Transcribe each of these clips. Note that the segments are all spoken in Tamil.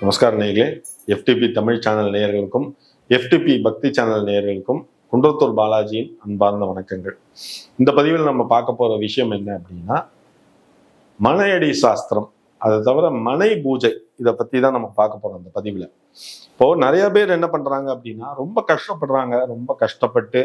நமஸ்காரம் நேயர்களே. எஃப்டிபி தமிழ் சேனல் நேயர்களுக்கும் எஃப்டிபி பக்தி சேனல் நேயர்களுக்கும் குன்றத்தூர் பாலாஜியின் அன்பார்ந்த வணக்கங்கள். இந்த பதிவில் நம்ம பார்க்க போற விஷயம் என்ன அப்படின்னா, மனையடி சாஸ்திரம், அதை தவிர மனை பூஜை, இதை பத்தி தான் நம்ம பார்க்க போறோம் இந்த பதிவுல. இப்போ நிறைய பேர் என்ன பண்றாங்க அப்படின்னா, ரொம்ப கஷ்டப்படுறாங்க. ரொம்ப கஷ்டப்பட்டு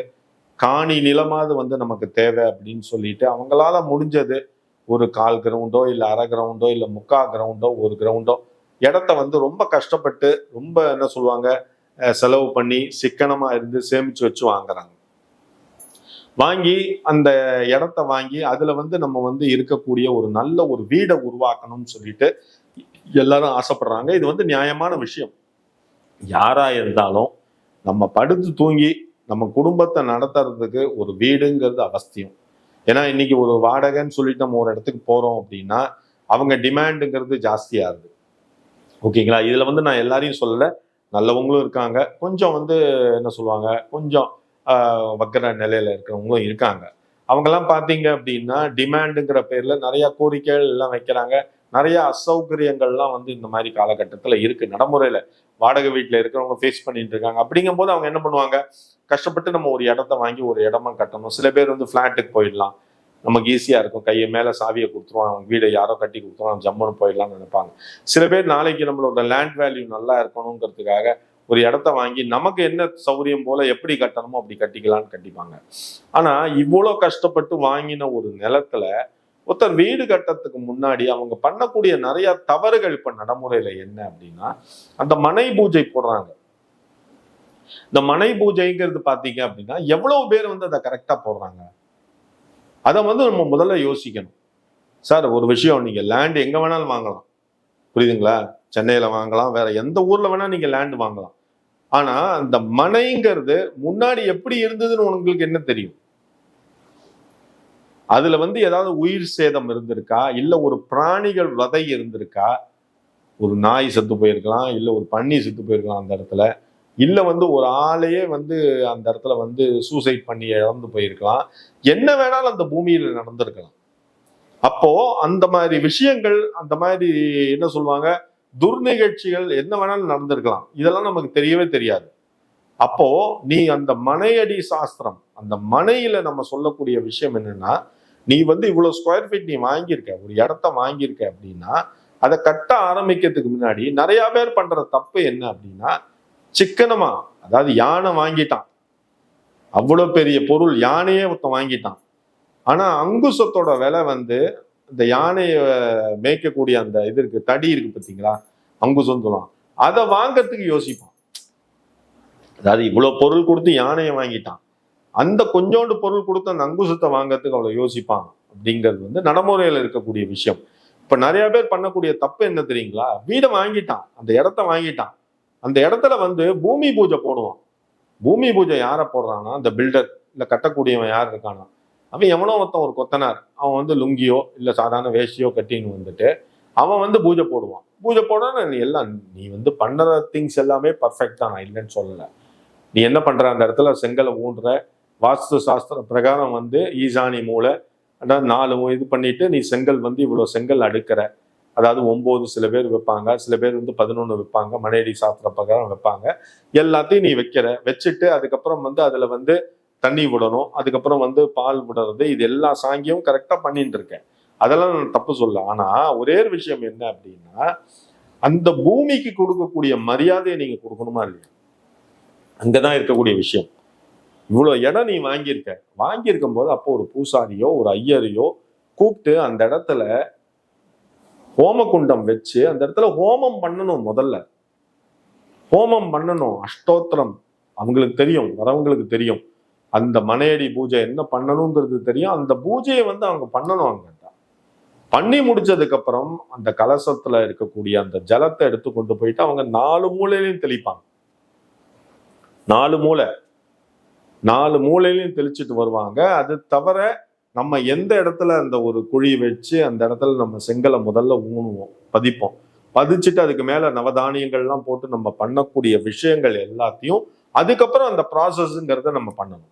காணி நிலமாவது நமக்கு தேவை அப்படின்னு சொல்லிட்டு அவங்களால முடிஞ்சது ஒரு 1/4 கிரவுண்டோ இல்லை 1/2 கிரவுண்டோ இல்லை 3/4 கிரவுண்டோ 1 கிரவுண்டோ இடத்த ரொம்ப கஷ்டப்பட்டு ரொம்ப என்ன சொல்லுவாங்க, செலவு பண்ணி சிக்கனமா இருந்து சேமிச்சு வச்சு வாங்குறாங்க. வாங்கி அந்த இடத்த வாங்கி அதுல நம்ம இருக்கக்கூடிய ஒரு நல்ல ஒரு வீடை உருவாக்கணும்னு சொல்லிட்டு எல்லாரும் ஆசைப்படுறாங்க. இது நியாயமான விஷயம். யாரா இருந்தாலும் நம்ம படுத்து தூங்கி நம்ம குடும்பத்தை நடத்துறதுக்கு ஒரு வீடுங்கிறது அவசியம். ஏன்னா இன்னைக்கு ஒரு வாடகைன்னு சொல்லிட்டு நம்ம ஒரு இடத்துக்கு போறோம் அப்படின்னா அவங்க டிமாண்டுங்கிறது ஜாஸ்தியாகுது. ஓகேங்களா? இதுல நான் எல்லாரையும் சொல்லல, நல்லவங்களும் இருக்காங்க, கொஞ்சம் என்ன சொல்லுவாங்க, கொஞ்சம் வக்கர நிலையில இருக்கிறவங்களும் இருக்காங்க. அவங்கெல்லாம் பார்த்தீங்க அப்படின்னா டிமாண்டுங்கிற பேர்ல நிறைய கோரிக்கைகள் எல்லாம் வைக்கிறாங்க. நிறைய அசௌகரியங்கள்லாம் இந்த மாதிரி காலகட்டத்தில் இருக்கு நடைமுறையில. வாடகை வீட்டில் இருக்கிறவங்க ஃபேஸ் பண்ணிட்டு இருக்காங்க. அப்படிங்கும் போது அவங்க என்ன பண்ணுவாங்க, கஷ்டப்பட்டு நம்ம ஒரு இடத்த வாங்கி ஒரு இடமா கட்டணும். சில பேர் ஃபிளாட்டுக்கு போயிடலாம், நமக்கு ஈஸியா இருக்கும், கையை மேல சாவியை கொடுத்துருவோம், அவங்க வீடை யாரோ கட்டி கொடுத்துருவோம், ஜம்முன்னு போயிடலாம்னு நினைப்பாங்க. சில பேர் நாளைக்கு நம்மளோட லேண்ட் வேல்யூ நல்லா இருக்கணுங்கிறதுக்காக ஒரு இடத்த வாங்கி நமக்கு என்ன சௌகரியம் போல எப்படி கட்டணுமோ அப்படி கட்டிக்கலாம்னு கட்டிப்பாங்க. ஆனா இவ்வளவு கஷ்டப்பட்டு வாங்கின ஒரு நிலத்துல ஒருத்தர் வீடு கட்டத்துக்கு முன்னாடி அவங்க பண்ணக்கூடிய நிறைய தவறுகள் இப்ப நடைமுறையில என்ன அப்படின்னா, அந்த மனை பூஜை போடுறாங்க. இந்த மனை பூஜைங்கிறது பாத்தீங்க அப்படின்னா எவ்வளவு பேர் அதை கரெக்டா போடுறாங்க, அதை நம்ம முதல்ல யோசிக்கணும். சார், ஒரு விஷயம், நீங்க லேண்ட் எங்க வேணாலும் வாங்கலாம், புரியுதுங்களா? சென்னையில வாங்கலாம், வேற எந்த ஊர்ல வேணா நீங்க லேண்ட் வாங்கலாம். ஆனா அந்த மனைங்கிறது முன்னாடி எப்படி இருந்ததுன்னு உங்களுக்கு என்ன தெரியும்? அதுல ஏதாவது உயிர் சேதம் இருந்திருக்கா, இல்ல ஒரு பிராணிகள் வதை இருந்திருக்கா? ஒரு நாய் செத்து போயிருக்கலாம், இல்ல ஒரு பன்னி செத்து போயிருக்கலாம் அந்த இடத்துல, இல்ல ஒரு ஆளையே அந்த இடத்துல சூசைட் பண்ணி இறந்து போயிருக்கலாம். என்ன வேணாலும் அந்த பூமியில நடந்திருக்கலாம். அப்போ அந்த மாதிரி விஷயங்கள், அந்த மாதிரி என்ன சொல்லுவாங்க, துர்நிகழ்ச்சிகள் என்ன வேணாலும் நடந்திருக்கலாம். இதெல்லாம் நமக்கு தெரியவே தெரியாது. அப்போ நீ அந்த மனையடி சாஸ்திரம், அந்த மனையில நம்ம சொல்லக்கூடிய விஷயம் என்னன்னா, நீ இவ்வளவு ஸ்கொயர் ஃபீட் நீ வாங்கியிருக்க, ஒரு இடத்த வாங்கியிருக்க அப்படின்னா அதை கட்ட ஆரம்பிக்கிறதுக்கு முன்னாடி நிறைய பேர் பண்ற தப்பு என்ன அப்படின்னா, சிக்கனமா, அதாவது யானை வாங்கிட்டான், அவ்வளவு பெரிய பொருள், யானையே ஒருத்தன் வாங்கிட்டான். ஆனா அங்குசத்தோட விலை இந்த யானையை மேய்க்கக்கூடிய அந்த இது இருக்கு, தடி இருக்கு பார்த்தீங்களா, அங்குசம் சொல்லலாம், அதை வாங்கறதுக்கு யோசிப்பான். அதாவது இவ்வளவு பொருள் கொடுத்து யானையை வாங்கிட்டான், அந்த கொஞ்சோண்டு பொருள் கொடுத்து அந்த அங்குசத்தை வாங்கறதுக்கு அவ்வளவு யோசிப்பான் அப்படிங்கிறது நடைமுறையில இருக்கக்கூடிய விஷயம். இப்ப நிறைய பேர் பண்ணக்கூடிய தப்பு என்ன தெரியுங்களா, வீடை வாங்கிட்டான், அந்த இடத்த வாங்கிட்டான், அந்த இடத்துல பூமி பூஜை போடுவான். பூமி பூஜை யாரை போடுறான்னா, அந்த பில்டர் இல்ல கட்டக்கூடியவன் யார் இருக்கானா, அவன் எவனோ ஒருத்தன், ஒரு கொத்தனார், அவன் லுங்கியோ இல்ல சாதாரண வேஷ்டியோ கட்டின்னு அவன் பூஜை போடுவான். பூஜை போட நீ எல்லாம், நீ பண்ற திங்ஸ் எல்லாமே பர்ஃபெக்ட் தான், நான் இல்லைன்னு சொல்லல. நீ என்ன பண்ற, அந்த இடத்துல செங்கலை ஊன்ற, வாஸ்து சாஸ்திர பிரகாரம் ஈசானி மூலை, அதாவது 4 இது பண்ணிட்டு நீ செங்கல் இவ்வளவு செங்கல் அடுக்கிற, அதாவது 9 சில பேர் வைப்பாங்க, சில பேர் 11 வைப்பாங்க, மனையடி சாஸ்திர பிரகாரம் வைப்பாங்க. எல்லாத்தையும் நீ வச்சுட்டு அதுக்கப்புறம் அதுல தண்ணி விடணும், அதுக்கப்புறம் பால் விடுறது, இது எல்லா சாங்கியும் கரெக்டா பண்ணிட்டு இருக்கேன், அதெல்லாம் நான் தப்பு சொல்ல. ஆனா ஒரே ஒரு விஷயம் என்ன அப்படின்னா, அந்த பூமிக்கு கொடுக்கக்கூடிய மரியாதையை நீங்க கொடுக்கணுமா இல்லையா? அங்கதான் இருக்கக்கூடிய விஷயம். இவ்வளவு இடம் நீ வாங்கியிருக்கும் போது அப்போ ஒரு பூசாரியோ ஒரு ஐயரையோ கூப்பிட்டு அந்த இடத்துல ஹோமகுண்டம் வச்சு அந்த இடத்துல ஹோமம் பண்ணணும். முதல்ல ஹோமம் பண்ணணும், அஷ்டோத்திரம். அவங்களுக்கு தெரியும், வரவங்களுக்கு தெரியும் அந்த மனையடி பூஜை என்ன பண்ணணுங்கிறது தெரியும். அந்த பூஜையை அவங்க பண்ணணும். அங்க பண்ணி முடிச்சதுக்கு அப்புறம் அந்த கலசத்துல இருக்கக்கூடிய அந்த ஜலத்தை எடுத்து கொண்டு போயிட்டு அவங்க 4 மூலையிலையும் தெளிப்பாங்க. 4 மூலையிலையும் தெளிச்சுட்டு வருவாங்க. அது தவிர நம்ம எந்த இடத்துல அந்த ஒரு குழி வச்சு அந்த இடத்துல நம்ம செங்கலை முதல்ல ஊனுவோம், பதிப்போம். பதிச்சுட்டு அதுக்கு மேல நவதானியங்கள்லாம் போட்டு நம்ம பண்ணக்கூடிய விஷயங்கள் எல்லாத்தையும் அதுக்கப்புறம் அந்த ப்ராசஸ்ங்கிறத நம்ம பண்ணணும்.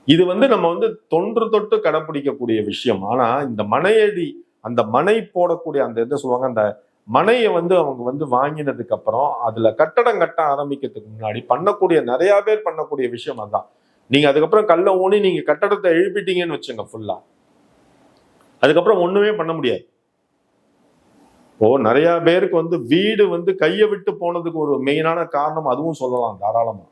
இது நம்ம தொன்று தொட்டு கடைப்பிடிக்கக்கூடிய விஷயம். ஆனா இந்த மனையடி, அந்த மனை போடக்கூடிய அந்த என்ன சொல்லுவாங்க, அந்த மனையை வந்து அவங்க வந்து வாங்கினதுக்கு அப்புறம் அதுல கட்டடம் கட்ட ஆரம்பிக்கிறதுக்கு முன்னாடி பண்ணக்கூடிய நிறைய பேர் பண்ணக்கூடிய விஷயம் அதான். நீங்க அதுக்கப்புறம் கல்ல ஊனி நீங்க கட்டடத்தை எழுப்பிட்டீங்கன்னு வச்சுங்க ஃபுல்லா, அதுக்கப்புறம் ஒண்ணுமே பண்ண முடியாது. நிறைய பேருக்கு வந்து வீடு வந்து கையை விட்டு போனதுக்கு ஒரு மெயினான காரணம் அதுவும் சொல்லலாம் தாராளமா.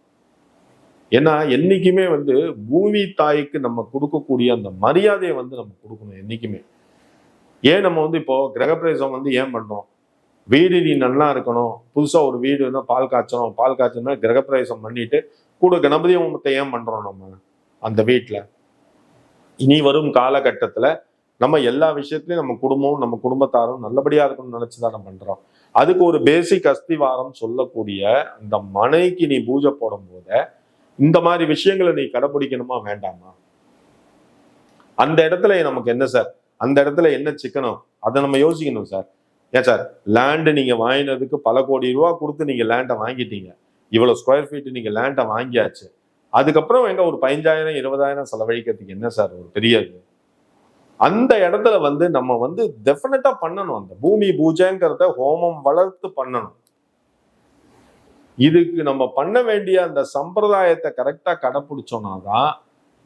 ஏன்னா என்னைக்குமே வந்து பூமி தாய்க்கு நம்ம கொடுக்கக்கூடிய அந்த மரியாதையை வந்து நம்ம கொடுக்கணும் என்னைக்குமே. ஏன் நம்ம வந்து இப்போ கிரகப்பிரவேசம் வந்து ஏன் பண்றோம்? வீடு நீ நல்லா இருக்கணும், புதுசா ஒரு வீடு இருந்தா பால் காய்ச்சணும், பால் காய்ச்சணும்னா கிரகப்பிரவேசம் பண்ணிட்டு கூட கணபதி ஹோமத்தை ஏன் பண்றோம் நம்ம அந்த வீட்டுல? இனி வரும் காலகட்டத்துல நம்ம எல்லா விஷயத்திலயும் நம்ம குடும்பமும் நம்ம குடும்பத்தாரும் நல்லபடியா இருக்கணும்னு நினைச்சுதான் நம்ம பண்றோம். அதுக்கு ஒரு பேசிக் அஸ்திவாரம் சொல்லக்கூடிய அந்த மனைக்கு நீ பூஜை போடும் போத இந்த மாதிரி விஷயங்களை நீ கடைபிடிக்கணுமா வேண்டாமா? அந்த இடத்துல நமக்கு என்ன சார், அந்த இடத்துல என்ன சிக்கனம், அதை நம்ம யோசிக்கணும் சார். ஏன் சார், லேண்டு நீங்க வாங்கினதுக்கு பல கோடி ரூபா கொடுத்து நீங்க லேண்டை வாங்கிட்டீங்க, இவ்வளவு ஸ்கொயர் ஃபீட் நீங்க லேண்டை வாங்கியாச்சு, அதுக்கப்புறம் எங்க ஒரு 15,000 20,000 செலவழிக்கிறதுக்கு என்ன சார் ஒரு பெரிய இது? அந்த இடத்துல வந்து நம்ம வந்து டெஃபினட்டா பண்ணணும். அந்த பூமி பூஜைங்கிறத ஹோமம் வளர்த்து பண்ணணும். இதுக்கு நம்ம பண்ண வேண்டிய அந்த சம்பிரதாயத்தை கரெக்டா கடைபிடிச்சோம்னாதான்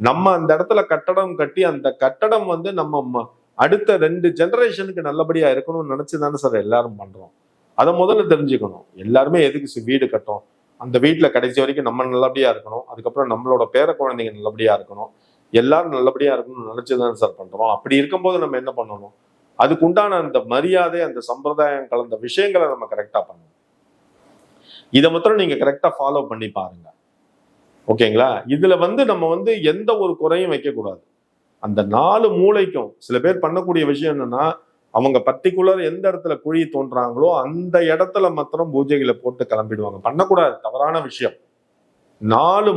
நம்ம அந்த இடத்துல கட்டடம் கட்டி அந்த கட்டடம் வந்து நம்ம அடுத்த 2 ஜெனரேஷனுக்கு நல்லபடியா இருக்கணும்னு நினைச்சுதானே சார் எல்லாரும் பண்றோம். அதை முதல்ல தெரிஞ்சுக்கணும். எல்லாருமே எதுக்கு வீடு கட்டும், அந்த வீட்டுல கடைசி வரைக்கும் நம்ம நல்லபடியா இருக்கணும், அதுக்கப்புறம் நம்மளோட பேர குழந்தைங்க நல்லபடியா இருக்கணும், எல்லாரும் நல்லபடியா இருக்கணும்னு நினைச்சுதானே சார் பண்றோம். அப்படி இருக்கும்போது நம்ம என்ன பண்ணணும், அதுக்கு உண்டான அந்த மரியாதை அந்த சம்பிரதாயம் கலந்த விஷயங்களை நம்ம கரெக்டா பண்ணணும். இதை மாத்திரம் நீங்க கரெக்டா ஃபாலோ பண்ணி பாருங்க. ஓகேங்களா? இதுல வந்து நம்ம வந்து எந்த ஒரு குறையும் வைக்க கூடாது. அந்த 4 மூளைக்கும் சில பேர் பண்ணக்கூடிய விஷயம் என்னன்னா, அவங்க பர்டிகுலர் எந்த இடத்துல குழி தோன்றாங்களோ அந்த இடத்துல மாத்திரம் பூஜைகளை போட்டு கிளம்பிடுவாங்க. பண்ணக்கூடாது, தவறான விஷயம். 4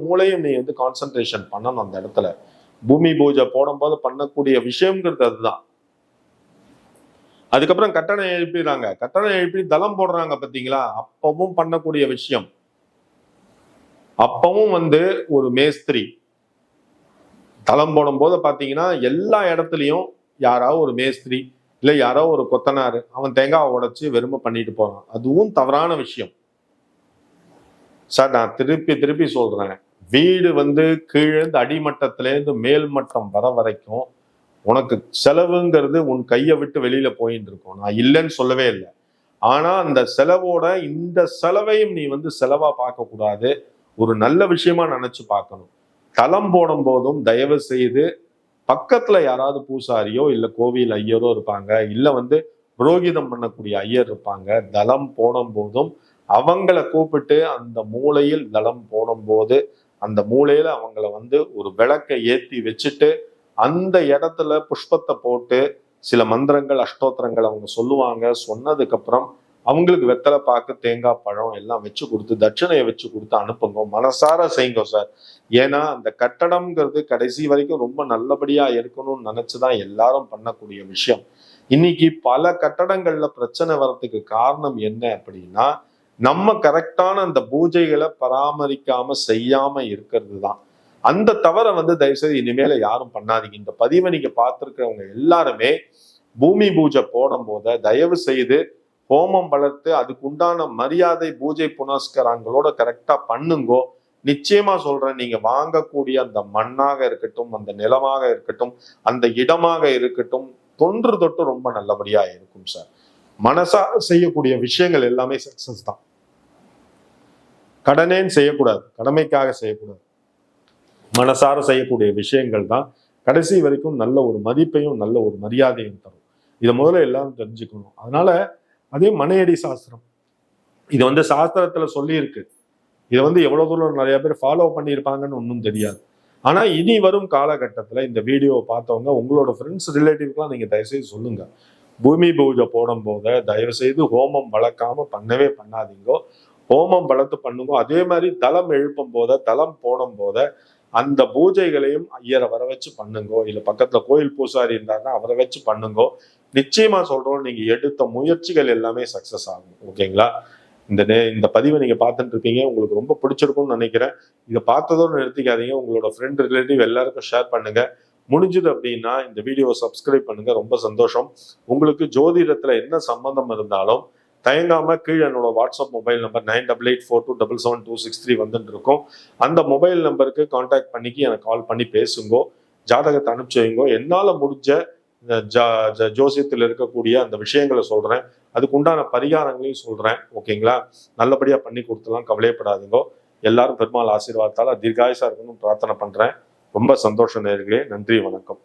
மூளையும் நீ வந்து கான்சென்ட்ரேஷன் பண்ணணும் அந்த இடத்துல. பூமி பூஜை போடும்போது பண்ணக்கூடிய விஷயம்ங்கிறது அதுதான். அதுக்கப்புறம் கட்டணம் எழுப்பிடுறாங்க, கட்டணம் எழுப்பி தளம் போடுறாங்க பாத்தீங்களா, அப்பவும் பண்ணக்கூடிய விஷயம். அப்பவும் வந்து ஒரு மேஸ்திரி தளம் போடும் போது பாத்தீங்கன்னா எல்லா இடத்துலயும் யாராவது ஒரு மேஸ்திரி இல்ல யாரோ ஒரு கொத்தனாரு அவன் தேங்காய் உடைச்சு வெறுமை பண்ணிட்டு போறான். அதுவும் தவறான விஷயம் சார். நான் திருப்பி சொல்றேன், வீடு வந்து கீழேந்து அடிமட்டத்திலேருந்து மேல் மட்டம் வர வரைக்கும் உனக்கு செலவுங்கிறது உன் கையை விட்டு வெளியில போயிட்டு இருக்கும். நான் இல்லைன்னு சொல்லவே இல்லை. ஆனா அந்த செலவோட இந்த செலவையும் நீ வந்து செலவா பார்க்க கூடாது, ஒரு நல்ல விஷயமா நினைச்சு பார்க்கணும். தளம் போடும் போதும் தயவு செய்து பக்கத்துல யாராவது பூசாரியோ இல்ல கோவில் ஐயரோ இருப்பாங்க, இல்ல வந்து புரோகிதம் பண்ணக்கூடிய ஐயர் இருப்பாங்க. தளம் போடும் போதும் அவங்கள கூப்பிட்டு அந்த மூலையில் தளம் போடும் போது அந்த மூலையில அவங்கள வந்து ஒரு விளக்கை ஏத்தி வச்சுட்டு அந்த இடத்துல புஷ்பத்தை போட்டு சில மந்திரங்கள் அஷ்டோத்திரங்கள் அவங்க சொல்லுவாங்க. சொன்னதுக்கு அப்புறம் அவங்களுக்கு வெத்தலை பாக்கு தேங்காய் பழம் எல்லாம் வச்சு கொடுத்து தட்சணையை வச்சு கொடுத்து அனுப்புங்க. மனசார செய்யுங்க சார். ஏன்னா அந்த கட்டடம்ங்கிறது கடைசி வரைக்கும் ரொம்ப நல்லபடியா இருக்கணும்னு நினைச்சுதான் எல்லாரும் பண்ணக்கூடிய விஷயம். இன்னைக்கு பல கட்டடங்கள்ல பிரச்சனை வர்றதுக்கு காரணம் என்ன அப்படின்னா, நம்ம கரெக்டான அந்த பூஜைகளை பராமரிக்காம செய்யாம இருக்கிறது தான். அந்த தவறை வந்து தயவுசெய்து இனிமேல யாரும் பண்ணாதீங்க. இந்த பதிவை நீங்க பார்த்திருக்கிறவங்க எல்லாருமே பூமி பூஜை போடும் போத தயவு செய்து ஹோமம் வளர்த்து அதுக்கு உண்டான மரியாதை பூஜை புனஸ்கரங்களோட கரெக்டா பண்ணுங்கோ. நிச்சயமா சொல்றேன், நீங்க வாங்கக்கூடிய அந்த மண்ணாக இருக்கட்டும், அந்த நிலமாக இருக்கட்டும், அந்த இடமாக இருக்கட்டும், தொன்று தொட்டு ரொம்ப நல்லபடியா இருக்கும் சார். மனசா செய்யக்கூடிய விஷயங்கள் எல்லாமே சக்சஸ் தான். கடனேன்னு செய்யக்கூடாது, கடமைக்காக செய்யக்கூடாது. மனசார செய்யக்கூடிய விஷயங்கள் தான் கடைசி வரைக்கும் நல்ல ஒரு மதிப்பையும் நல்ல ஒரு மரியாதையும் தரும். இதை முதல்ல எல்லாரும் தெரிஞ்சுக்கணும். அதனால அதே மனையடி சாஸ்திரம் இது வந்து சாஸ்திரத்துல சொல்லி இருக்கு. இதை வந்து எவ்வளவு தூரம் நிறைய பேர் ஃபாலோ பண்ணியிருப்பாங்கன்னு ஒன்றும் தெரியாது. ஆனா இனி வரும் காலகட்டத்துல இந்த வீடியோவை பார்த்தவங்க உங்களோட ஃப்ரெண்ட்ஸ் ரிலேட்டிவ்க்கெல்லாம் நீங்க தயவுசெய்து சொல்லுங்க, பூமி பூஜை போடும் போத தயவு செய்து ஹோமம் வளர்க்காம பண்ணவே பண்ணாதீங்கோ. ஹோமம் வளர்த்து பண்ணுங்க. அதே மாதிரி தளம் எழுப்பும் போத தளம் போடும் போத அந்த பூஜைகளையும் ஐயரை வர வச்சு பண்ணுங்கோ. இல்ல பக்கத்துல கோயில் பூசாரி இருந்தாருன்னா அவரை வச்சு பண்ணுங்கோ. நிச்சயமா சொல்றோம், நீங்க எடுத்த முயற்சிகள் எல்லாமே சக்சஸ் ஆகும். ஓகேங்களா? இந்த பதிவை நீங்க பார்த்துட்டு இருப்பீங்க, உங்களுக்கு ரொம்ப பிடிச்சிருக்கும்னு நினைக்கிறேன். இதை பார்த்ததோடு நிறுத்திக்காதீங்க, உங்களோட ஃப்ரெண்ட் ரிலேட்டிவ் எல்லாருக்கும் ஷேர் பண்ணுங்க. முடிஞ்சது அப்படின்னா இந்த வீடியோவை சப்ஸ்கிரைப் பண்ணுங்க, ரொம்ப சந்தோஷம். உங்களுக்கு ஜோதிடத்துல என்ன சம்பந்தம் இருந்தாலும் தயங்காம கீழே என்னோட வாட்ஸ்அப் மொபைல் நம்பர் 9884277263 வந்துட்டு இருக்கும். அந்த மொபைல் நம்பருக்கு கான்டாக்ட் பண்ணிக்கி எனக்கு கால் பண்ணி பேசுங்கோ, ஜாதகத்தை அனுப்பிச்சு வைங்கோ. என்னால முடிஞ்ச ஜோசியத்தில் இருக்கக்கூடிய அந்த விஷயங்களை சொல்றேன், அதுக்கு உண்டான பரிகாரங்களையும் சொல்றேன். ஓகேங்களா? நல்லபடியா பண்ணி கொடுத்துலாம், கவலையப்படாதீங்கோ. எல்லாரும் பெருமாள் ஆசீர்வாதத்தால தீர்காயுசா இருக்கணும்னு பிரார்த்தனை பண்றேன். ரொம்ப சந்தோஷம் நேயர்களே. நன்றி, வணக்கம்.